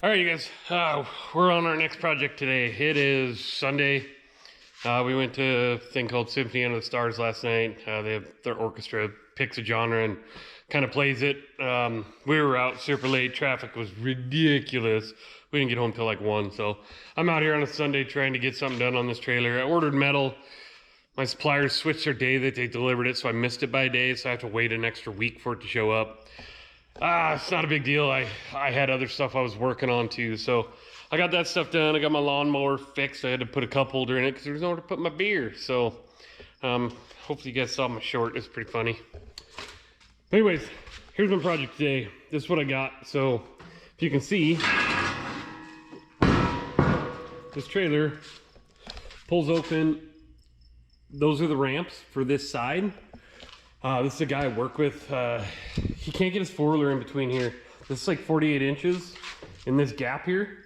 All right, you guys, we're on our next project today. It is Sunday. We went to a thing called Symphony Under the Stars last night. They have their orchestra picks a genre and kind of plays it. We were out super late. Traffic was ridiculous. We didn't get home till like 1. So I'm out here on a Sunday trying to get something done on this trailer. I ordered metal. My suppliers switched their day that they delivered it, so I missed it by a day. So I have to wait an extra week for it to show up. It's not a big deal. I had other stuff I was working on too. So I got that stuff done. I got my lawnmower fixed. I had to put a cup holder in it because there was nowhere to put my beer. So hopefully you guys saw my short. It's pretty funny. But anyways, here's my project today. This is what I got. So if you can see, this trailer pulls open. Those are the ramps for this side. This is a guy I work with. He can't get his four-wheeler in between here. This is like 48 inches in this gap here.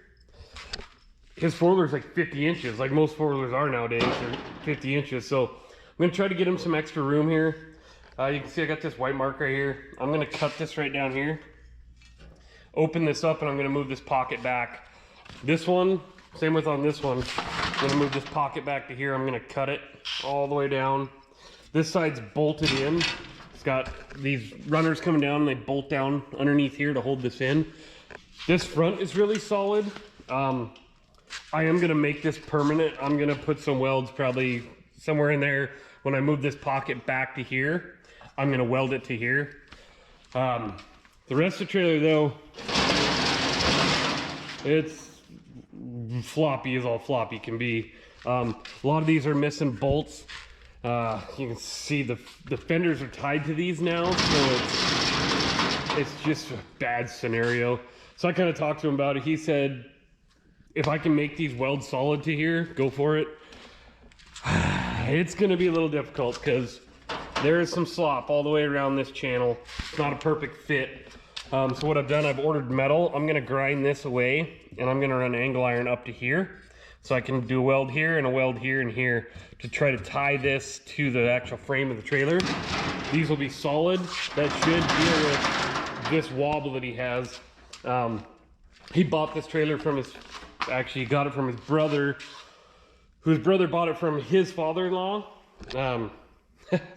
His four-wheeler is like 50 inches, like most four-wheelers are nowadays. They're 50 inches. So I'm gonna try to get him some extra room here. You can see I got this white mark right here. I'm gonna cut this right down here, open this up, and I'm gonna move this pocket back. This one, same with on this one. I'm gonna move this pocket back to here. I'm gonna cut it all the way down. This side's bolted in. It's got these runners coming down and they bolt down underneath here to hold this in. This front is really solid. I am gonna make this permanent. I'm gonna put some welds probably somewhere in there. When I move this pocket back to here, I'm gonna weld it to here. The rest of the trailer though, it's floppy as all floppy can be. A lot of these are missing bolts. You can see the fenders are tied to these now, so it's just a bad scenario. So I kind of talked to him about it. He said, if I can make these welds solid to here, go for it. It's going to be a little difficult because there is some slop all the way around this channel. It's not a perfect fit. So what I've done, I've ordered metal. I'm going to grind this away, and I'm going to run angle iron up to here. So I can do a weld here and a weld here and here to try to tie this to the actual frame of the trailer. These will be solid. That should deal with this wobble that he has. He bought this trailer from he got it from his brother, whose brother bought it from his father-in-law. So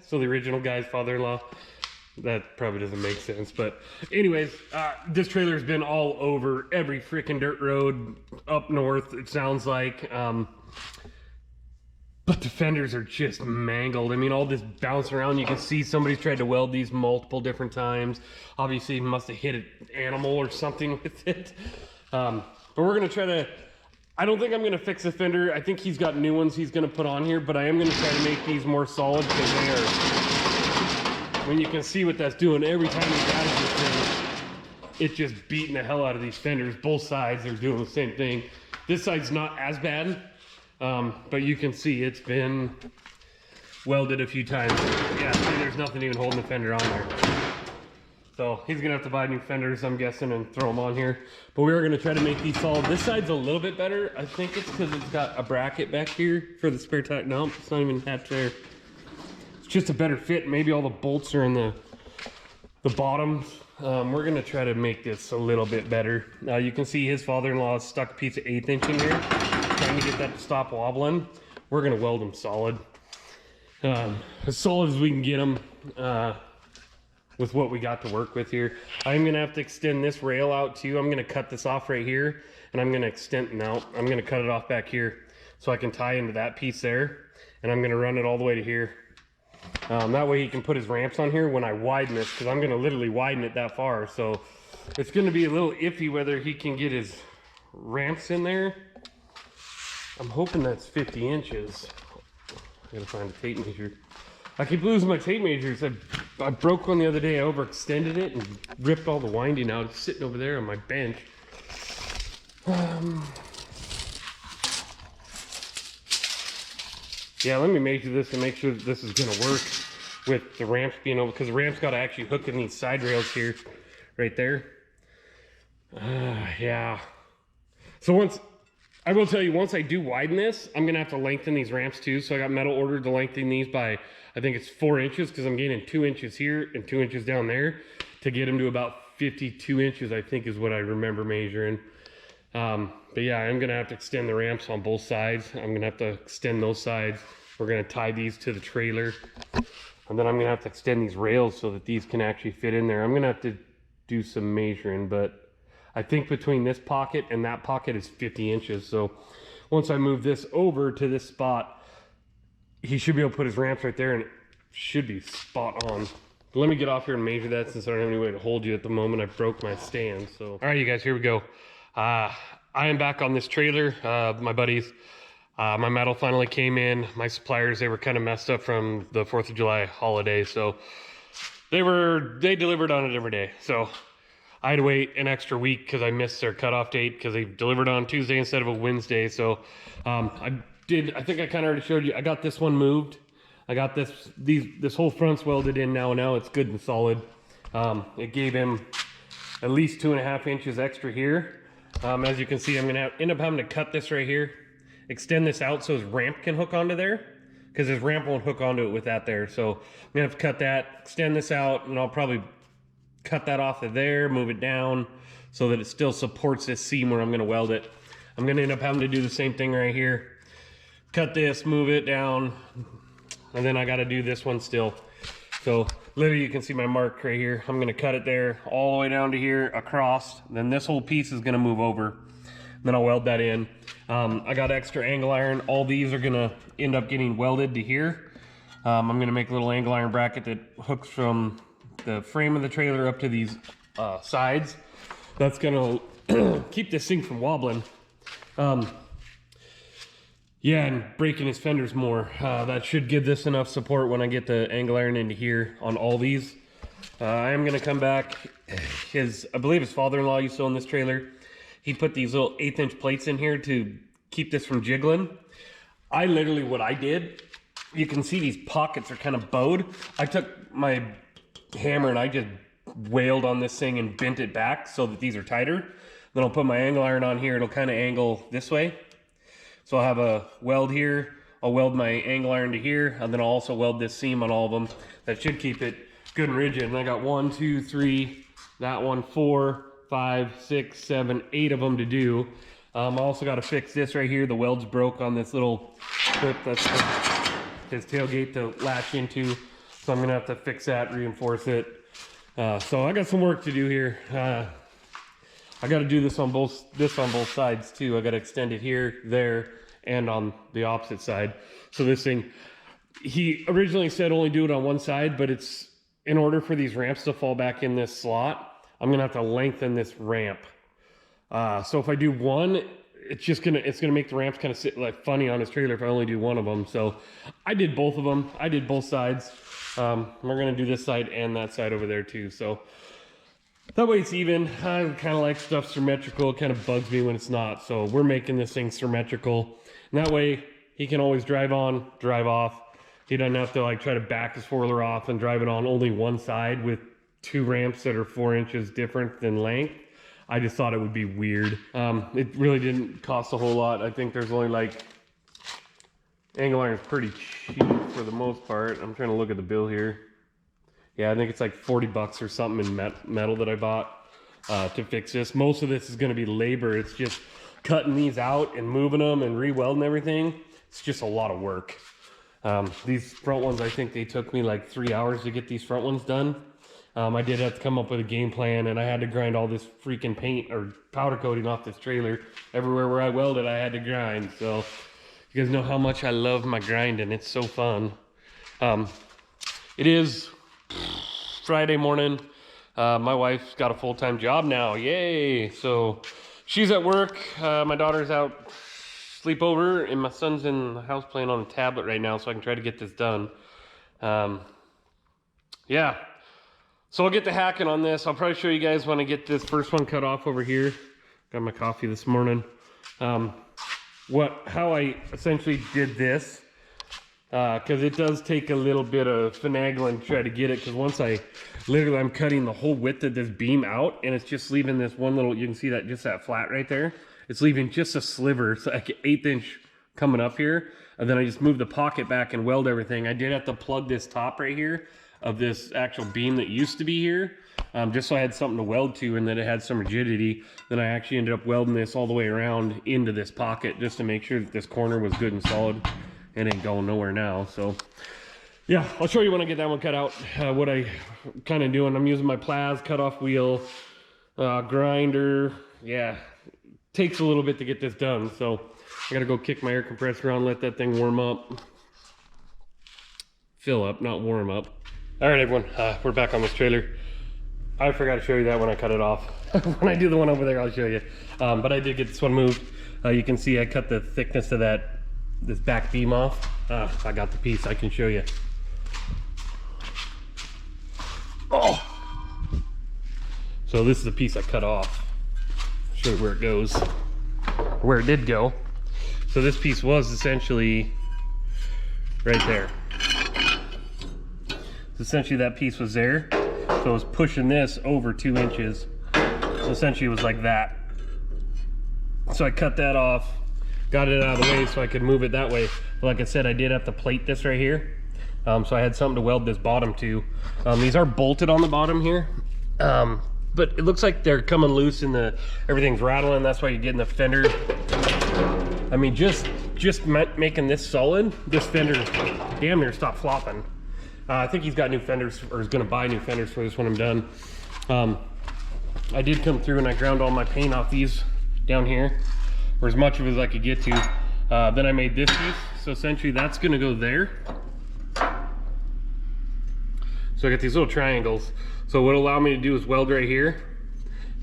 the original guy's father-in-law. That probably doesn't make sense, but anyways, this trailer has been all over every freaking dirt road up north, it sounds like. But the fenders are just mangled. I mean, all this bouncing around. You can see somebody's tried to weld these multiple different times. Obviously, he must have hit an animal or something with it. But we're gonna try to, I don't think I'm gonna fix the fender. I think he's got new ones he's gonna put on here, but I am gonna try to make these more solid because they are, when you can see what that's doing, every time he grabs this thing, it's just beating the hell out of these fenders. Both sides are doing the same thing. This side's not as bad, but you can see it's been welded a few times. Yeah, see, there's nothing even holding the fender on there. So he's gonna have to buy new fenders, I'm guessing, and throw them on here. But we are gonna try to make these solid. This side's a little bit better. I think it's because it's got a bracket back here for the spare tire. No, it's not even attached there. Just a better fit. Maybe all the bolts are in the bottoms. We're gonna try to make this a little bit better. You can see his father-in-law stuck a piece of 1/8 inch in here, trying to get that to stop wobbling. We're gonna weld them solid, as solid as we can get them with what we got to work with here. I'm gonna have to extend this rail out too. I'm gonna cut this off right here, and I'm gonna extend it out. I'm gonna cut it off back here so I can tie into that piece there, and I'm gonna run it all the way to here. That way he can put his ramps on here when I widen this, because I'm going to literally widen it that far. So it's going to be a little iffy whether he can get his ramps in there. I'm hoping that's 50 inches. I gotta find a tape measure. I keep losing my tape measures. I broke one the other day. I overextended it and ripped all the winding out. It's sitting over there on my bench. Yeah, let me measure this and make sure that this is going to work with the ramps being over, because the ramps got to actually hook in these side rails here, right there. Yeah. So I will tell you, once I do widen this, I'm going to have to lengthen these ramps too. So I got metal ordered to lengthen these by, I think it's 4 inches, because I'm gaining 2 inches here and 2 inches down there to get them to about 52 inches, I think is what I remember measuring. But yeah, I'm gonna have to extend the ramps on both sides. I'm gonna have to extend those sides. We're gonna tie these to the trailer. And then I'm gonna have to extend these rails so that these can actually fit in there. I'm gonna have to do some measuring, but I think between this pocket and that pocket is 50 inches. So once I move this over to this spot, he should be able to put his ramps right there and it should be spot on. But let me get off here and measure that since I don't have any way to hold you at the moment. I broke my stand. So, all right, you guys, here we go. I am back on this trailer. My buddies, my metal finally came in. My suppliers, they were kind of messed up from the 4th of July holiday. So they delivered on a different day. So I had to wait an extra week because I missed their cutoff date because they delivered on Tuesday instead of a Wednesday. So I think I kind of already showed you. I got this one moved. I got this whole front's welded in now. Now it's good and solid. It gave him at least 2.5 inches extra here. As you can see, I'm gonna end up having to cut this right here, extend this out so his ramp can hook onto there, because his ramp won't hook onto it with that there. So I'm gonna have to cut that, extend this out, and I'll probably cut that off of there, move it down so that it still supports this seam where I'm gonna weld it. I'm gonna end up having to do the same thing right here. Cut this, move it down, and then I gotta do this one still. So literally you can see my mark right here. I'm gonna cut it there all the way down to here across. Then this whole piece is gonna move over. Then I'll weld that in. I got extra angle iron. All these are gonna end up getting welded to here. I'm gonna make a little angle iron bracket that hooks from the frame of the trailer up to these sides. That's gonna keep this thing from wobbling. Yeah, and breaking his fenders more. That should give this enough support when I get the angle iron into here on all these. I am gonna come back. I believe his father-in-law used to own this trailer. He put these little 1/8" plates in here to keep this from jiggling. What I did, you can see these pockets are kind of bowed. I took my hammer and I just wailed on this thing and bent it back so that these are tighter. Then I'll put my angle iron on here. It'll kind of angle this way. So I'll have a weld here. I'll weld my angle iron to here, and then I'll also weld this seam on all of them. That should keep it good and rigid. And I got 1, 2, 3, that one, 4, 5, 6, 7, 8 of them to do. I also got to fix this right here. The weld's broke on this little clip that's his tailgate to latch into. So I'm gonna have to fix that, reinforce it. So I got some work to do here. I got to do this on both sides too. I got to extend it here, there, and on the opposite side. So this thing, he originally said only do it on one side, but it's in order for these ramps to fall back in this slot, I'm gonna have to lengthen this ramp. So if I do one, it's gonna make the ramps kind of sit like funny on his trailer if I only do one of them. So I did both of them. I did both sides. We're gonna do this side and that side over there too. So that way it's even. I kind of like stuff symmetrical. It kind of bugs me when it's not. So we're making this thing symmetrical. And that way he can always drive on, drive off. He doesn't have to like try to back his four-wheeler off and drive it on only one side with 2 ramps that are 4 inches different than length. I just thought it would be weird. It really didn't cost a whole lot. I think there's only like, angle iron's pretty cheap for the most part. I'm trying to look at the bill here. Yeah, I think it's like 40 bucks or something in metal that I bought to fix this. Most of this is gonna be labor. It's just cutting these out and moving them and re-welding everything. It's just a lot of work. These front ones, I think they took me like 3 hours to get these front ones done. I did have to come up with a game plan, and I had to grind all this freaking paint or powder coating off this trailer. Everywhere where I welded, I had to grind. So you guys know how much I love my grinding. It's so fun. It is Friday morning. My wife's got a full-time job now. Yay! So she's at work. My daughter's out sleepover, and my son's in the house playing on a tablet right now, so I can try to get this done. Yeah. So I'll get to hacking on this. I'll probably show you guys when I get this first one cut off over here. Got my coffee this morning. How I essentially did this, because it does take a little bit of finagling to try to get it, because once I'm cutting the whole width of this beam out, and it's just leaving this one little, you can see that, just that flat right there. It's leaving just a sliver, so like an 1/8 inch coming up here, and then I just move the pocket back and weld everything. I did have to plug this top right here. of this actual beam that used to be here, just so I had something to weld to and that it had some rigidity. Then I actually ended up welding this all the way around into this pocket just to make sure that this corner was good and solid. It ain't going nowhere now. So yeah, I'll show you when I get that one cut out, what I kind of doing. I'm using my Plow cutoff wheel, grinder. Yeah, takes a little bit to get this done. So I gotta go kick my air compressor on, let that thing warm up. Fill up, not warm up. All right, everyone, we're back on this trailer. I forgot to show you that when I cut it off. When I do the one over there, I'll show you. But I did get this one moved. You can see I cut the thickness of this back beam off. I got the piece, I can show you. Oh! So this is the piece I cut off. Show you where it goes, where it did go. So this piece was essentially right there. So essentially that piece was there. So I was pushing this over 2 inches. So essentially it was like that. So I cut that off, got it out of the way so I could move it that way. But like I said, I did have to plate this right here. So I had something to weld this bottom to. These are bolted on the bottom here. But it looks like they're coming loose and everything's rattling. That's why you're getting the fender. I mean, just making this solid, this fender damn near stopped flopping. I think he's got new fenders, or is gonna buy new fenders for this when I'm done. I did come through and I ground all my paint off these down here, or as much of it as I could get to. Then I made this piece, so essentially that's gonna go there. So I got these little triangles. So what it'll allow me to do is weld right here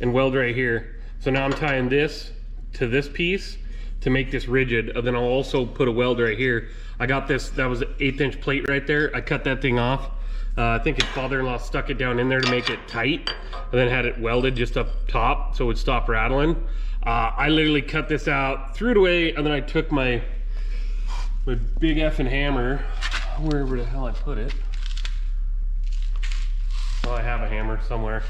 and weld right here. So now I'm tying this to this piece to make this rigid, and then I'll also put a weld right here. I got this, that was an 1/8 inch plate right there. I cut that thing off. I think his father-in-law stuck it down in there to make it tight, and then had it welded just up top so it would stop rattling. I literally cut this out, threw it away, and then I took my big effing hammer, wherever the hell I put it. Oh, I have a hammer somewhere.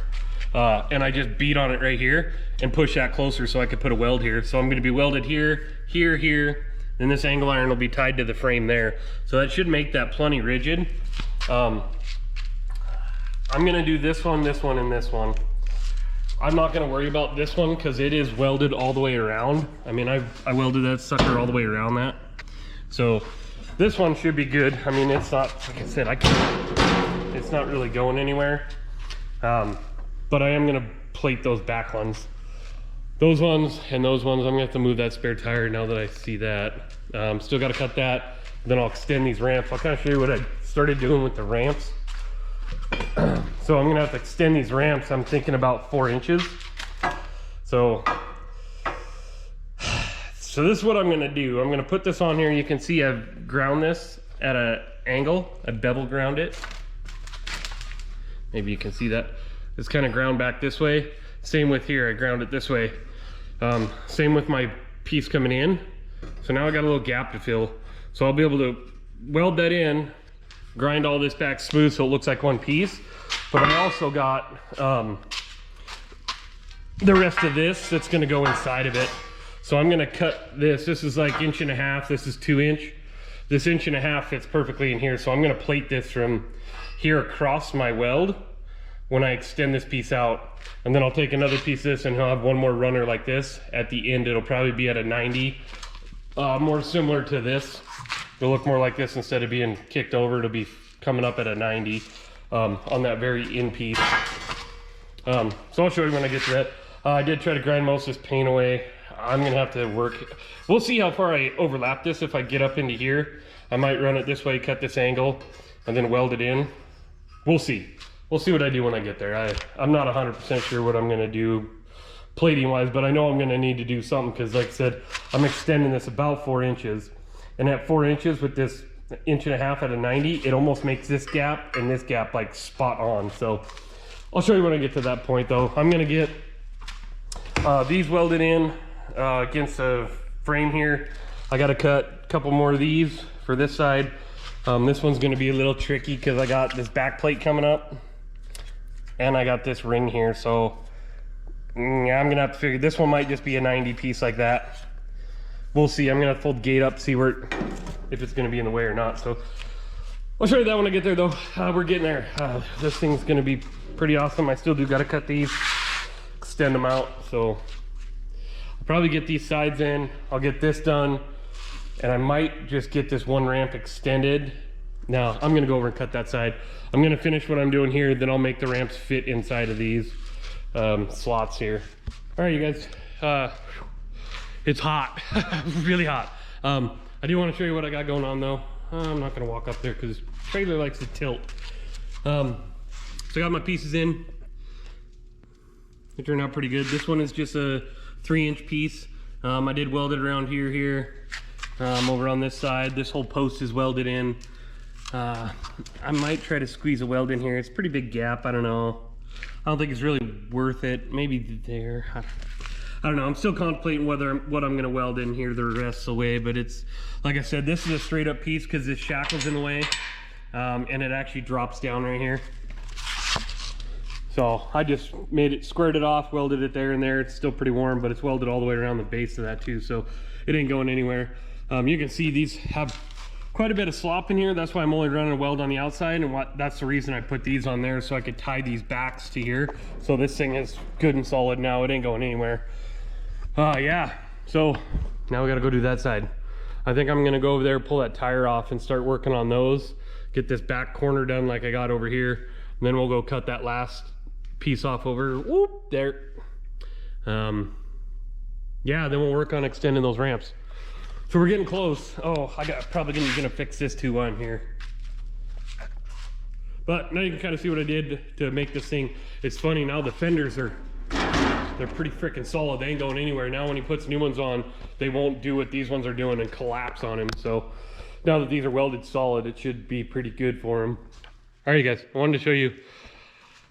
And I just beat on it right here and push that closer so I could put a weld here. So I'm gonna be welded here, here, here, and this angle iron will be tied to the frame there. So that should make that plenty rigid. I'm gonna do this one, and this one. I'm not gonna worry about this one because it is welded all the way around. I mean, I welded that sucker all the way around that. So this one should be good. I mean, it's not, like I said, it's not really going anywhere. But I am gonna plate those back ones. Those ones and those ones, I'm gonna have to move that spare tire now that I see that. Still gotta cut that. Then I'll extend these ramps. I'll kind of show you what I started doing with the ramps. So I'm gonna have to extend these ramps. I'm thinking about 4 inches. So this is what I'm gonna do. I'm gonna put this on here. You can see I've ground this at an angle. I bevel ground it. Maybe you can see that. It's kind of ground back this way. Same with here, I ground it this way. Same with my piece coming in. So now I got a little gap to fill. So I'll be able to weld that in, grind all this back smooth so it looks like one piece. But I also got the rest of this that's gonna go inside of it. So I'm gonna cut this. This is like 1.5 inches, this is 2 inch. This 1.5 inches fits perfectly in here. So I'm gonna plate this from here across my weld when I extend this piece out, and then I'll take another piece of this and I'll have one more runner like this. At the end, it'll probably be at a 90, more similar to this. It'll look more like this instead of being kicked over. It'll be coming up at a 90 on that very end piece. So I'll show you when I get to that. I did try to grind most of this paint away. I'm gonna have to work. We'll see how far I overlap this. If I get up into here, I might run it this way, cut this angle, and then weld it in. We'll see. We'll see what I do when I get there. I'm not 100% sure what I'm gonna do plating wise, but I know I'm gonna need to do something because like I said, I'm extending this about 4 inches. And at 4 inches with this 1.5 inches at a 90, it almost makes this gap and this gap like spot on. So I'll show you when I get to that point though. I'm gonna get these welded in against the frame here. I gotta cut a couple more of these for this side. This one's gonna be a little tricky because I got this back plate coming up and I got this ring here. So yeah, I'm gonna have to figure, this one might just be a 90 piece like that. We'll see. I'm gonna fold the gate up, see where, if it's gonna be in the way or not. So I'll show you that when I get there though. We're getting there. This thing's gonna be pretty awesome. I still do gotta cut these, extend them out. So I'll probably get these sides in. I'll get this done. And I might just get this one ramp extended. Now I'm gonna go over and cut that side. I'm gonna finish what I'm doing here, then I'll make the ramps fit inside of these slots here. All right, you guys, it's hot, really hot. I do wanna show you what I got going on though. I'm not gonna walk up there because trailer likes to tilt. So I got my pieces in. They turned out pretty good. This one is just a 3-inch piece. I did weld it around here. Over on this side, this whole post is welded in. I might try to squeeze a weld in here. It's a pretty big gap. I don't know. I don't think it's really worth it. Maybe there. I don't know. I'm still contemplating what I'm gonna weld in here the rest of the way, but it's, like I said, this is a straight up piece because this shackle's in the way, and it actually drops down right here. So I just made it, squared it off, welded it there and there. It's still pretty warm, but it's welded all the way around the base of that too, so it ain't going anywhere. You can see these have quite a bit of slop in here. That's why I'm only running a weld on the outside, and that's the reason I put these on there, so I could tie these backs to here. So this thing is good and solid now. It ain't going anywhere. Yeah, so now we gotta go do that side. I think I'm gonna go over there, pull that tire off and start working on those, get this back corner done like I got over here, and then we'll go cut that last piece off over, whoop, there. Yeah, then we'll work on extending those ramps. So we're getting close. Oh, probably gonna fix this too while I'm here. But now you can kind of see what I did to make this thing. It's funny, now the fenders they're pretty freaking solid. They ain't going anywhere. Now when he puts new ones on, they won't do what these ones are doing and collapse on him. So now that these are welded solid, it should be pretty good for him. All right, guys, I wanted to show you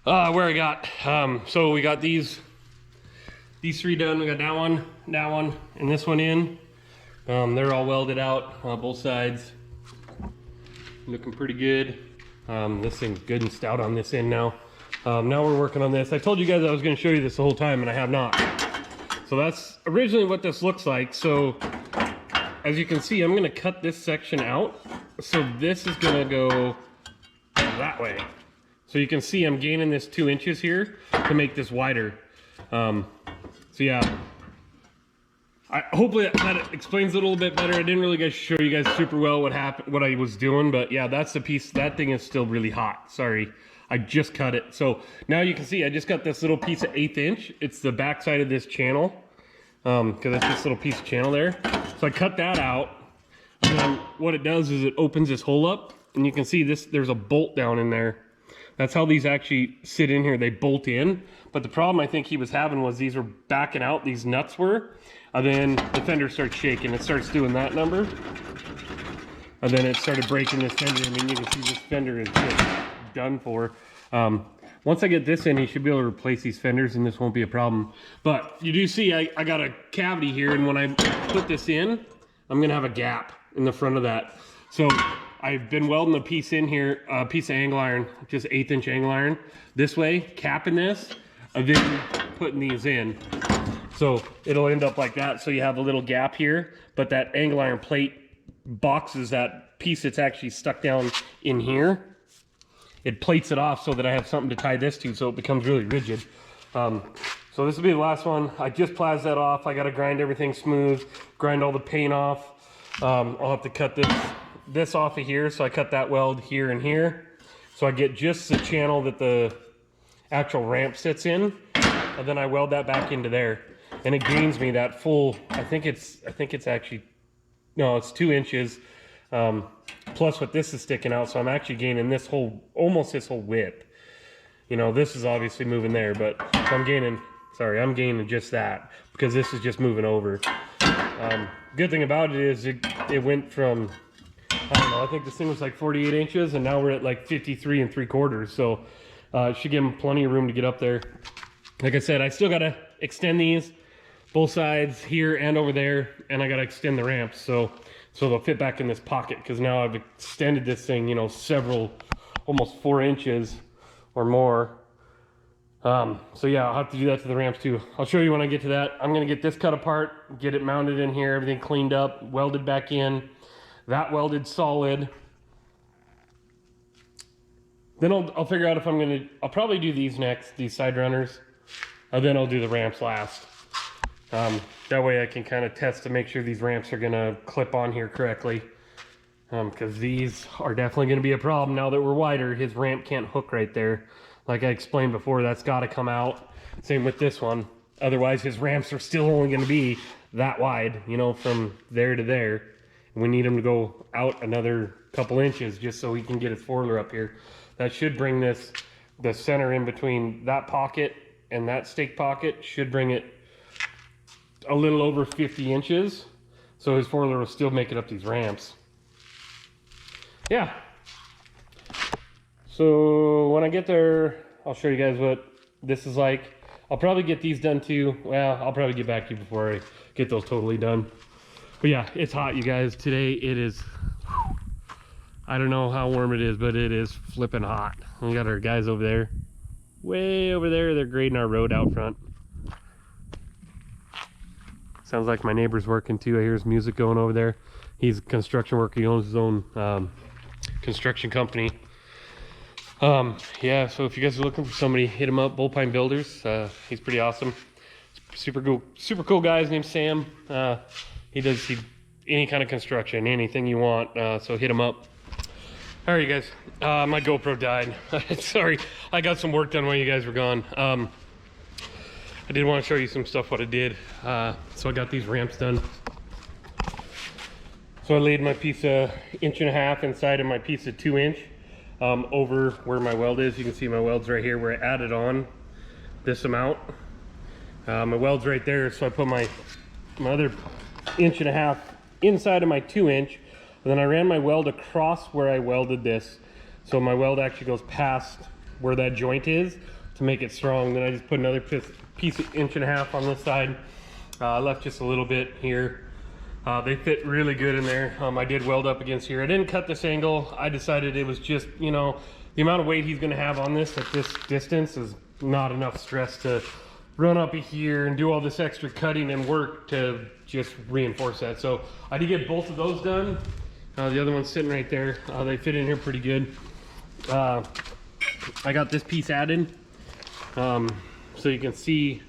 where I got. So we got these 3 done. We got that one, and this one in. They're all welded out on both sides. Looking pretty good. This thing's good and stout on this end now. Now we're working on this. I told you guys I was going to show you this the whole time, and I have not. So that's originally what this looks like. So as you can see, I'm going to cut this section out. So this is going to go that way. So you can see I'm gaining this 2 inches here to make this wider. So yeah, hopefully that explains it a little bit better. I didn't really show you guys super well what happened, what I was doing, but yeah, that's the piece. That thing is still really hot. Sorry, I just cut it. So now you can see I just got this little piece of 1/8 inch. It's the back side of this channel, because it's this little piece of channel there. So I cut that out, and then what it does is it opens this hole up, and you can see this. There's a bolt down in there. That's how these actually sit in here. They bolt in. But the problem I think he was having was these were backing out, these nuts were, and then the fender starts shaking. It starts doing that number. And then it started breaking this fender. I mean, you can see this fender is just done for. Once I get this in, he should be able to replace these fenders and this won't be a problem. But you do see I got a cavity here, and when I put this in, I'm gonna have a gap in the front of that. So I've been welding a piece in here, a piece of angle iron, just 1/8 inch angle iron, this way, capping this, and then putting these in. So it'll end up like that. So you have a little gap here, but that angle iron plate boxes that piece that's actually stuck down in here. It plates it off so that I have something to tie this to, so it becomes really rigid. So this will be the last one. I just plased that off. I got to grind everything smooth, grind all the paint off. I'll have to cut this off of here, so I cut that weld here and here, so I get just the channel that the actual ramp sits in, and then I weld that back into there, and it gains me that full. I think it's actually, no, it's 2 inches plus what this is sticking out, so I'm actually gaining this whole, almost this whole width. You know, this is obviously moving there, but so I'm gaining just that because this is just moving over. Good thing about it is it went from, I don't know, I think this thing was like 48 inches, and now we're at like 53 3/4. So it should give them plenty of room to get up there. Like I said, I still got to extend these both sides here and over there, and I got to extend the ramps so they'll fit back in this pocket, because now I've extended this thing, you know, almost 4 inches or more. So yeah, I'll have to do that to the ramps too. I'll show you when I get to that. I'm going to get this cut apart, get it mounted in here, everything cleaned up, welded back in. That welded solid. Then I'll figure out if I'll probably do these next, these side runners. Then I'll do the ramps last. That way I can kind of test to make sure these ramps are gonna clip on here correctly. Because these are definitely gonna be a problem now that we're wider. His ramp can't hook right there. Like I explained before, that's gotta come out. Same with this one. Otherwise his ramps are still only gonna be that wide, you know, from there to there. And we need him to go out another couple inches just so he can get his foiler up here. That should bring this, the center in between that pocket and that stake pocket should bring it a little over 50 inches. So his foiler will still make it up these ramps. Yeah. So when I get there, I'll show you guys what this is like. I'll probably get these done too. Well, I'll probably get back to you before I get those totally done. But yeah, it's hot, you guys. Today it is, I don't know how warm it is, but it is flipping hot. We got our guys over there. Way over there, they're grading our road out front. Sounds like my neighbor's working too. I hear his music going over there. He's a construction worker. He owns his own construction company. Yeah, so if you guys are looking for somebody, hit him up, Bullpine Builders. He's pretty awesome. Super cool guy. His name's Sam. He does any kind of construction, anything you want. So hit him up. All right, you guys. My GoPro died. Sorry, I got some work done while you guys were gone. I did want to show you some stuff what I did. So I got these ramps done. So I laid my piece of 1.5 inch inside of my piece of 2 inch over where my weld is. You can see my weld's right here where I added on this amount. My weld's right there, so I put my other 1.5 inch inside of my 2 inch, and then I ran my weld across where I welded this. So my weld actually goes past where that joint is to make it strong. Then I just put another piece of 1.5 inch on this side. I left just a little bit here. They fit really good in there. I did weld up against here. I didn't cut this angle. I decided it was just, you know, the amount of weight he's gonna have on this at this distance is not enough stress to run up here and do all this extra cutting and work to just reinforce that. So I did get both of those done. The other one's sitting right there. They fit in here pretty good. I got this piece added. So you can see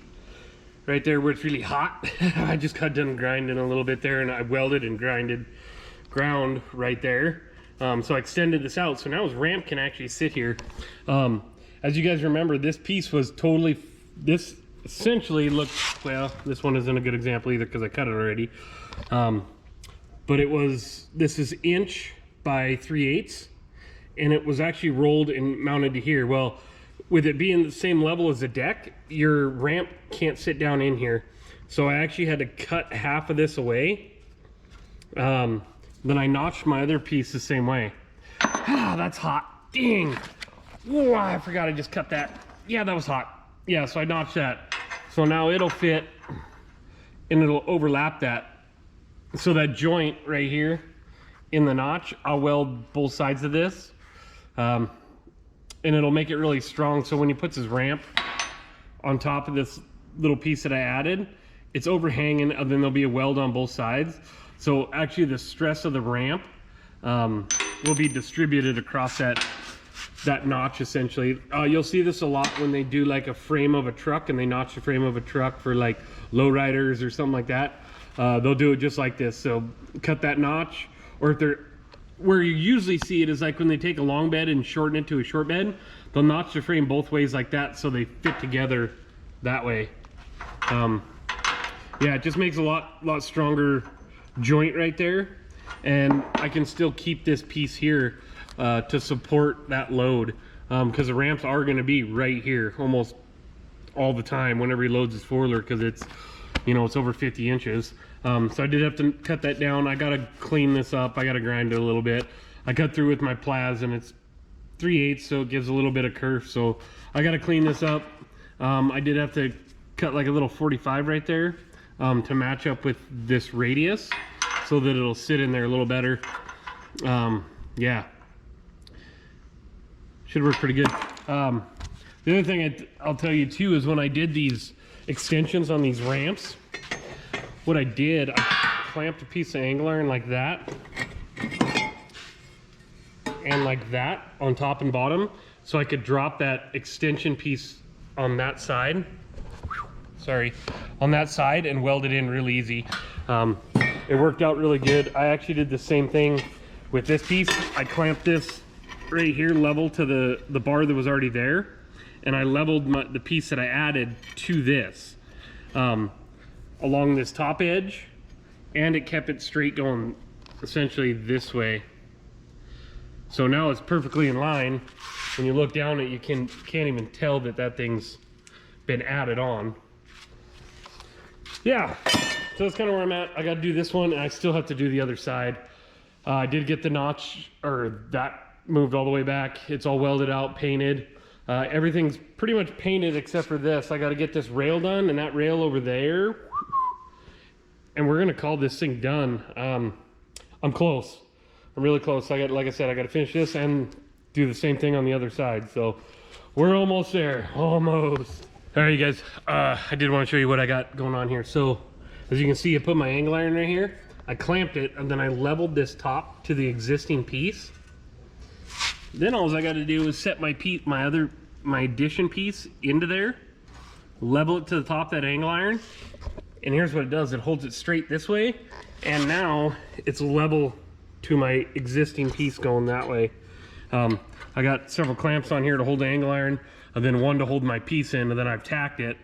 right there where it's really hot. I just got done grinding a little bit there, and I welded and ground right there. So I extended this out, so now his ramp can actually sit here. As you guys remember, this piece was totally, this essentially looked, well, this one isn't a good example either because I cut it already. But it was, this is 1 inch by 3/8, and it was actually rolled and mounted to here. Well, with it being the same level as the deck, your ramp can't sit down in here. So I actually had to cut half of this away. Then I notched my other piece the same way. Ah, that's hot. Dang. Whoa, I forgot I just cut that. Yeah, that was hot. Yeah, so I notched that. So now it'll fit and it'll overlap that. So that joint right here in the notch, I'll weld both sides of this. And it'll make it really strong. So when he puts his ramp on top of this little piece that I added, it's overhanging, and then there'll be a weld on both sides. So actually the stress of the ramp will be distributed across that notch essentially. You'll see this a lot when they do like a frame of a truck and they notch the frame of a truck for like lowriders or something like that. They'll do it just like this. So cut that notch, or if they're, where you usually see it is like when they take a long bed and shorten it to a short bed, they'll notch the frame both ways like that so they fit together that way. Yeah, it just makes a lot stronger joint right there, and I can still keep this piece here to support that load, because the ramps are going to be right here almost all the time whenever he loads his foiler, because it's, you know, it's over 50 inches. So I did have to cut that down. I gotta clean this up. I gotta grind it a little bit. I cut through with my Plows, and it's 3/8, so it gives a little bit of kerf. So I gotta clean this up. I did have to cut like a little 45 right there to match up with this radius so that it'll sit in there a little better. Yeah, should work pretty good. The other thing I'll tell you too is when I did these extensions on these ramps, what I did, I clamped a piece of angle iron like that, and like that on top and bottom, so I could drop that extension piece on that side. Sorry, on that side, and weld it in real easy. It worked out really good. I actually did the same thing with this piece. I clamped this right here level to the bar that was already there, and I leveled the piece that I added to this along this top edge, and it kept it straight going essentially this way. So now it's perfectly in line. When you look down it, you can't even tell that that thing's been added on. Yeah, so that's kind of where I'm at. I got to do this one, and I still have to do the other side. I did get the notch, or that moved all the way back. It's all welded out, painted. Everything's pretty much painted except for this. I got to get this rail done, and that rail over there. And we're gonna call this thing done. I'm close. I'm really close. Like I said, I got to finish this and do the same thing on the other side. So we're almost there, almost. All right, you guys. I did want to show you what I got going on here. So as you can see, I put my angle iron right here. I clamped it, and then I leveled this top to the existing piece. Then all I got to do is set my addition piece into there, level it to the top of that angle iron, and here's what it does. It holds it straight this way, and now it's level to my existing piece going that way. I got several clamps on here to hold the angle iron, and then one to hold my piece in, and then I've tacked it.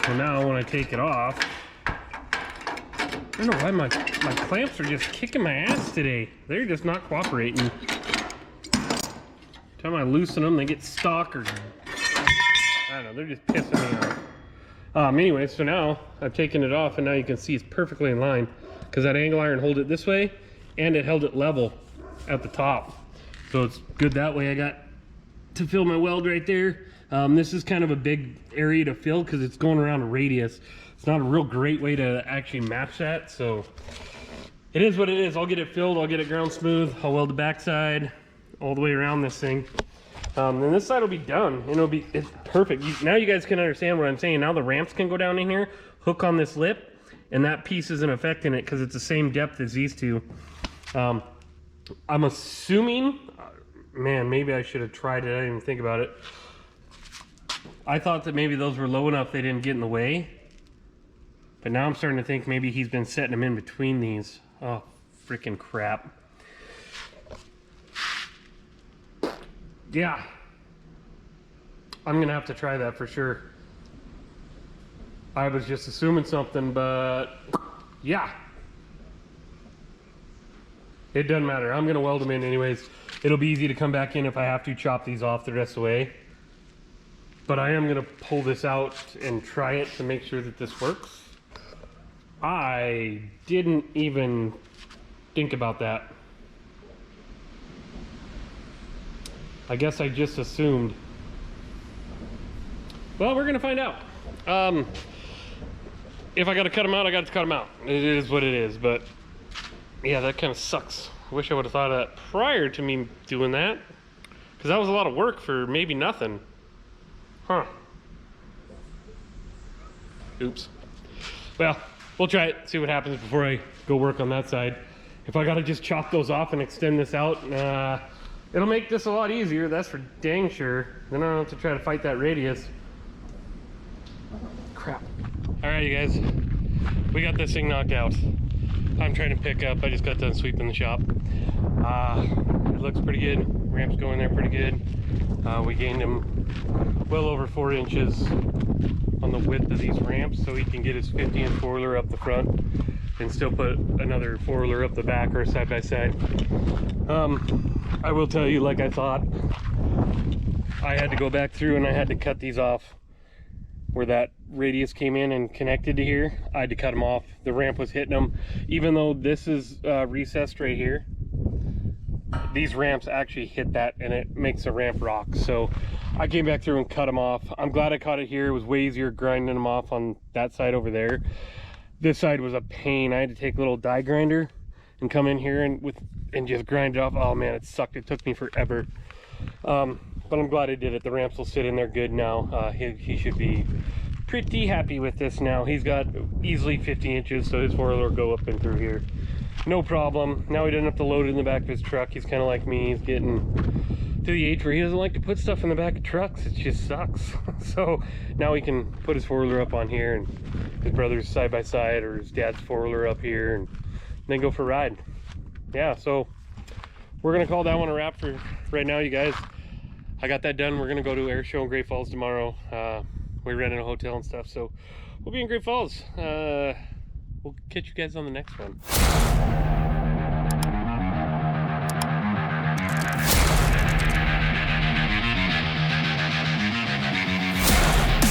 So now when I take it off, I don't know why my clamps are just kicking my ass today. They're just not cooperating. Every time I loosen them, they get stuck, or I don't know, they're just pissing me off. Anyway, so now I've taken it off, and now you can see it's perfectly in line, because that angle iron held it this way, and it held it level at the top. So it's good that way. I got to fill my weld right there. This is kind of a big area to fill because it's going around a radius. It's not a real great way to actually match that, so it is what it is. I'll get it filled, I'll get it ground smooth, I'll weld the backside all the way around this thing. Then this side will be done, and it's perfect. Now you guys can understand what I'm saying. Now the ramps can go down in here, hook on this lip, and that piece isn't affecting it because it's the same depth as these two. I'm assuming, man, maybe I should have tried it. I didn't even think about it. I thought that maybe those were low enough they didn't get in the way. But now I'm starting to think maybe he's been setting them in between these. Oh, freaking crap. Yeah. I'm going to have to try that for sure. I was just assuming something, but yeah. It doesn't matter. I'm going to weld them in anyways. It'll be easy to come back in if I have to chop these off the rest of the way. But I am going to pull this out and try it to make sure that this works. I didn't even think about that. I guess I just assumed. Well, we're going to find out. If I got to cut them out, I got to cut them out. It is what it is, but yeah, that kind of sucks. I wish I would have thought of that prior to me doing that, because that was a lot of work for maybe nothing. Huh. Oops. Well, we'll try it, see what happens before I go work on that side. If I got to just chop those off and extend this out, it'll make this a lot easier, that's for dang sure. Then I don't have to try to fight that radius. Crap. All right, you guys, we got this thing knocked out. I'm trying to pick up. I just got done sweeping the shop. It looks pretty good. Ramp's going there pretty good. We gained him well over 4 inches on the width of these ramps, so he can get his 50-inch four-wheeler up the front and still put another four-wheeler up the back or side by side. I will tell you, like I thought, I had to go back through and I had to cut these off where that radius came in and connected to here. I had to cut them off. The ramp was hitting them. Even though this is recessed right here, these ramps actually hit that and it makes the ramp rock. So I came back through and cut them off. I'm glad I caught it here. It was way easier grinding them off on that side over there. This side was a pain. I had to take a little die grinder and come in here and just grind it off. Oh man, it sucked. It took me forever. But I'm glad I did it. The ramps will sit in there good now. He should be pretty happy with this now. He's got easily 50 inches, so his four-wheeler will go up and through here. no problem. Now he doesn't have to load it in the back of his truck. He's kind of like me. He's getting to the age where he doesn't like to put stuff in the back of trucks. It just sucks. So now he can put his four-wheeler up on here and his brother's side-by-side or his dad's four-wheeler up here and then go for a ride. Yeah, so we're gonna call that one a wrap for right now, you guys. I got that done. We're gonna go to Air Show in Great Falls tomorrow. We rented a hotel and stuff, so we'll be in Great Falls. We'll catch you guys on the next one.